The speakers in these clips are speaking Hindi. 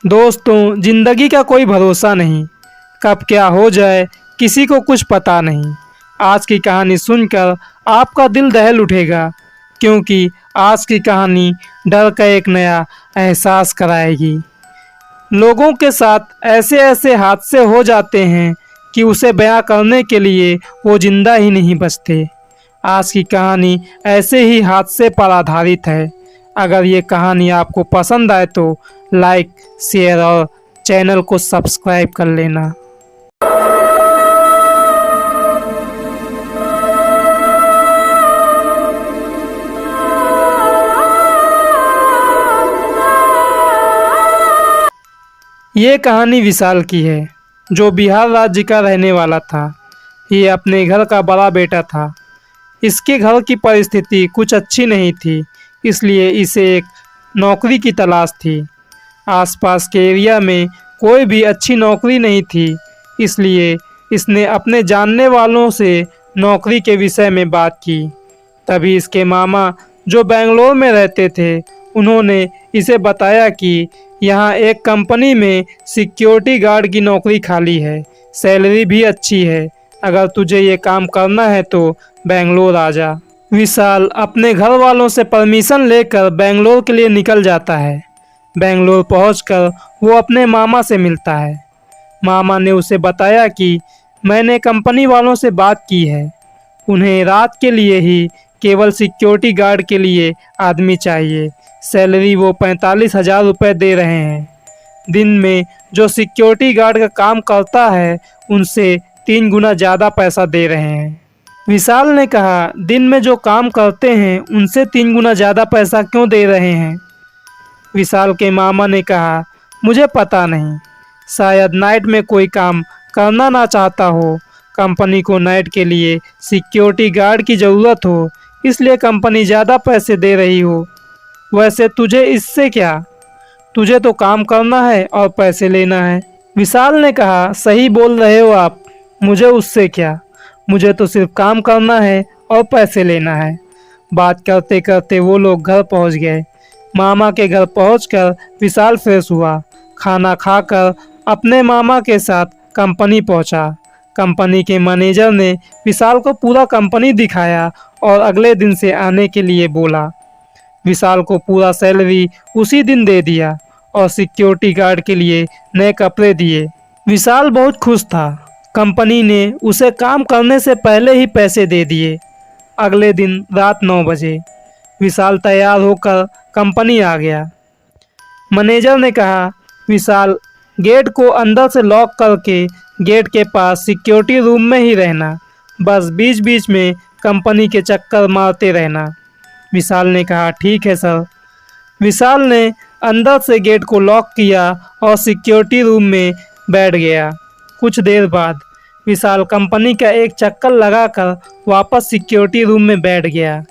दोस्तों, जिंदगी का कोई भरोसा नहीं, कब क्या हो जाए किसी को कुछ पता नहीं। आज की कहानी सुनकर आपका दिल दहल उठेगा, क्योंकि आज की कहानी डर का एक नया एहसास कराएगी। लोगों के साथ ऐसे ऐसे हादसे हो जाते हैं कि उसे बयां करने के लिए वो जिंदा ही नहीं बचते। आज की कहानी ऐसे ही हादसे पर आधारित है। अगर ये कहानी आपको पसंद आए तो लाइक, शेयर और चैनल को सब्सक्राइब कर लेना। ये कहानी विशाल की है, जो बिहार राज्य का रहने वाला था। ये अपने घर का बड़ा बेटा था। इसके घर की परिस्थिति कुछ अच्छी नहीं थी, इसलिए इसे एक नौकरी की तलाश थी। आसपास के एरिया में कोई भी अच्छी नौकरी नहीं थी, इसलिए इसने अपने जानने वालों से नौकरी के विषय में बात की। तभी इसके मामा, जो बेंगलोर में रहते थे, उन्होंने इसे बताया कि यहाँ एक कंपनी में सिक्योरिटी गार्ड की नौकरी खाली है, सैलरी भी अच्छी है। अगर तुझे ये काम करना है तो बेंगलोर आ जा। विशाल अपने घर वालों से परमिशन लेकर बेंगलोर के लिए निकल जाता है। बेंगलोर पहुंचकर वो अपने मामा से मिलता है। मामा ने उसे बताया कि मैंने कंपनी वालों से बात की है, उन्हें रात के लिए ही केवल सिक्योरिटी गार्ड के लिए आदमी चाहिए। सैलरी वो 45,000 रुपये दे रहे हैं। दिन में जो सिक्योरिटी गार्ड का काम करता है, उनसे 3 गुना ज़्यादा पैसा दे रहे हैं। विशाल ने कहा, दिन में जो काम करते हैं उनसे 3 गुना ज़्यादा पैसा क्यों दे रहे हैं? विशाल के मामा ने कहा, मुझे पता नहीं, शायद नाइट में कोई काम करना ना चाहता हो। कंपनी को नाइट के लिए सिक्योरिटी गार्ड की ज़रूरत हो, इसलिए कंपनी ज़्यादा पैसे दे रही हो। वैसे तुझे इससे क्या, तुझे तो काम करना है और पैसे लेना है। विशाल ने कहा, सही बोल रहे हो आप, मुझे उससे क्या, मुझे तो सिर्फ काम करना है और पैसे लेना है। बात करते करते वो लोग घर पहुंच गए। मामा के घर पहुंचकर विशाल फ्रेश हुआ। खाना खाकर अपने मामा के साथ कंपनी पहुंचा। कंपनी के मैनेजर ने विशाल को पूरा कंपनी दिखाया और अगले दिन से आने के लिए बोला। विशाल को पूरा सैलरी उसी दिन दे दिया और सिक्योरिटी गार्ड के लिए नए कपड़े दिए। विशाल बहुत खुश था। कंपनी ने उसे काम करने से पहले ही पैसे दे दिए। अगले दिन रात 9 बजे विशाल तैयार होकर कंपनी आ गया। मैनेजर ने कहा, विशाल, गेट को अंदर से लॉक करके गेट के पास सिक्योरिटी रूम में ही रहना, बस बीच बीच में कंपनी के चक्कर मारते रहना। विशाल ने कहा, ठीक है सर। विशाल ने अंदर से गेट को लॉक किया और सिक्योरिटी रूम में बैठ गया। कुछ देर बाद विशाल कंपनी का एक चक्कर लगाकर वापस सिक्योरिटी रूम में बैठ गया।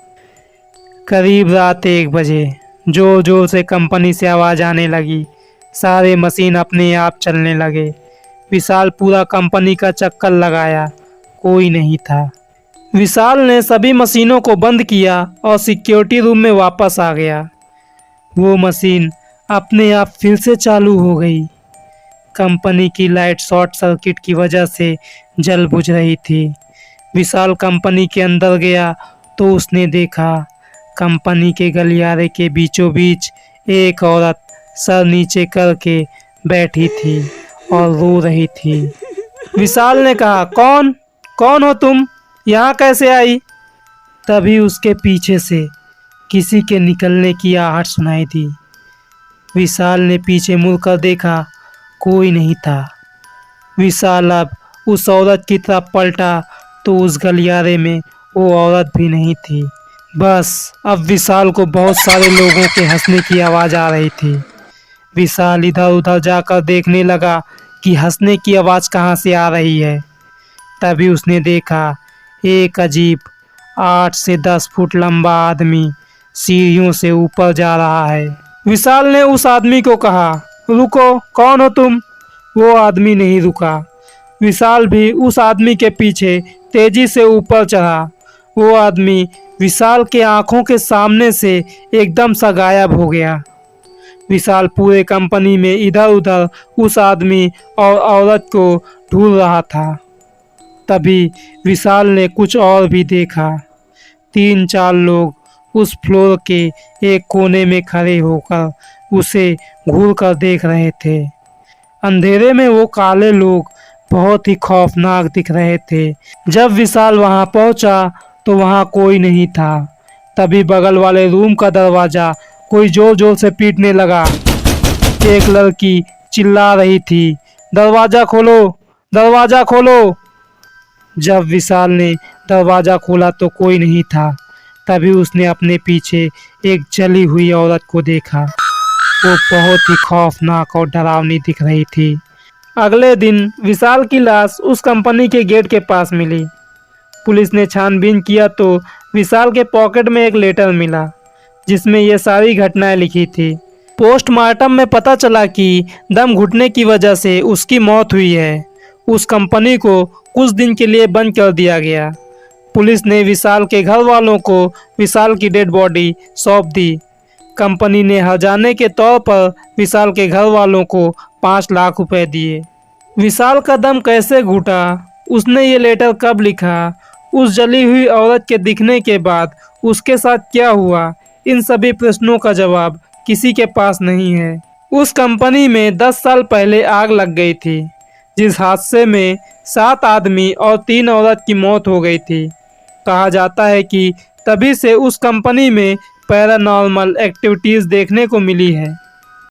करीब रात 1 बजे जोर जोर से कंपनी से आवाज़ आने लगी। सारे मशीन अपने आप चलने लगे। विशाल पूरा कंपनी का चक्कर लगाया, कोई नहीं था। विशाल ने सभी मशीनों को बंद किया और सिक्योरिटी रूम में वापस आ गया। वो मशीन अपने आप फिर से चालू हो गई। कंपनी की लाइट शॉर्ट सर्किट की वजह से जल बुझ रही थी। विशाल कंपनी के अंदर गया तो उसने देखा, कंपनी के गलियारे के बीचों बीच एक औरत सर नीचे करके बैठी थी और रो रही थी। विशाल ने कहा, कौन हो तुम, यहाँ कैसे आई? तभी उसके पीछे से किसी के निकलने की आहट सुनाई दी। विशाल ने पीछे मुड़कर देखा, कोई नहीं था। विशाल अब उस औरत की तरफ पलटा तो उस गलियारे में वो औरत भी नहीं थी। बस अब विशाल को बहुत सारे लोगों के हंसने की आवाज़ आ रही थी। विशाल इधर उधर जाकर देखने लगा कि हंसने की आवाज़ कहाँ से आ रही है। तभी उसने देखा, एक अजीब 8 से 10 फुट लंबा आदमी सीढ़ियों से ऊपर जा रहा है। विशाल ने उस आदमी को कहा, रुको, कौन हो तुम? वो आदमी नहीं रुका। विशाल भी उस आदमी के पीछे तेजी से ऊपर चढ़ा। वो आदमी विशाल के आंखों के सामने से एकदम सा गायब हो गया। विशाल पूरे कंपनी में इधर उधर उस आदमी और औरत को ढूंढ रहा था। तभी विशाल ने कुछ और भी देखा। 3-4 लोग उस फ्लोर के एक कोने में खड़े होकर उसे घूर कर देख रहे थे। अंधेरे में वो काले लोग बहुत ही खौफनाक दिख रहे थे। जब विशाल वहां पहुंचा तो वहां कोई नहीं था। तभी बगल वाले रूम का दरवाजा कोई जोर जोर से पीटने लगा। एक लड़की चिल्ला रही थी, दरवाजा खोलो, दरवाजा खोलो। जब विशाल ने दरवाजा खोला तो कोई नहीं था। तभी उसने अपने पीछे एक जली हुई औरत को देखा। वो बहुत ही खौफनाक और डरावनी दिख रही थी। अगले दिन विशाल की लाश उस कंपनी के गेट के पास मिली। पुलिस ने छानबीन किया तो विशाल के पॉकेट में एक लेटर मिला जिसमें ये सारी घटनाएं लिखी थी। पोस्टमार्टम में पता चला कि दम घुटने की वजह से उसकी मौत हुई है। उस कंपनी को कुछ दिन के लिए बंद कर दिया गया। पुलिस ने विशाल के घर वालों को विशाल की डेड बॉडी सौंप दी। कंपनी ने हर्जाने के तौर पर विशाल के घर वालों को 5 लाख रुपए दिए। विशाल का दम कैसे घुटा, उसने ये लेटर कब लिखा, उस जली हुई औरत के दिखने के बाद उसके साथ क्या हुआ, इन सभी प्रश्नों का जवाब किसी के पास नहीं है। उस कंपनी में 10 साल पहले आग लग गई थी, जिस हादसे में 7 आदमी और 3 औरत की मौत हो गई थी। कहा जाता है कि तभी से उस कंपनी में पैरानॉर्मल एक्टिविटीज़ देखने को मिली है।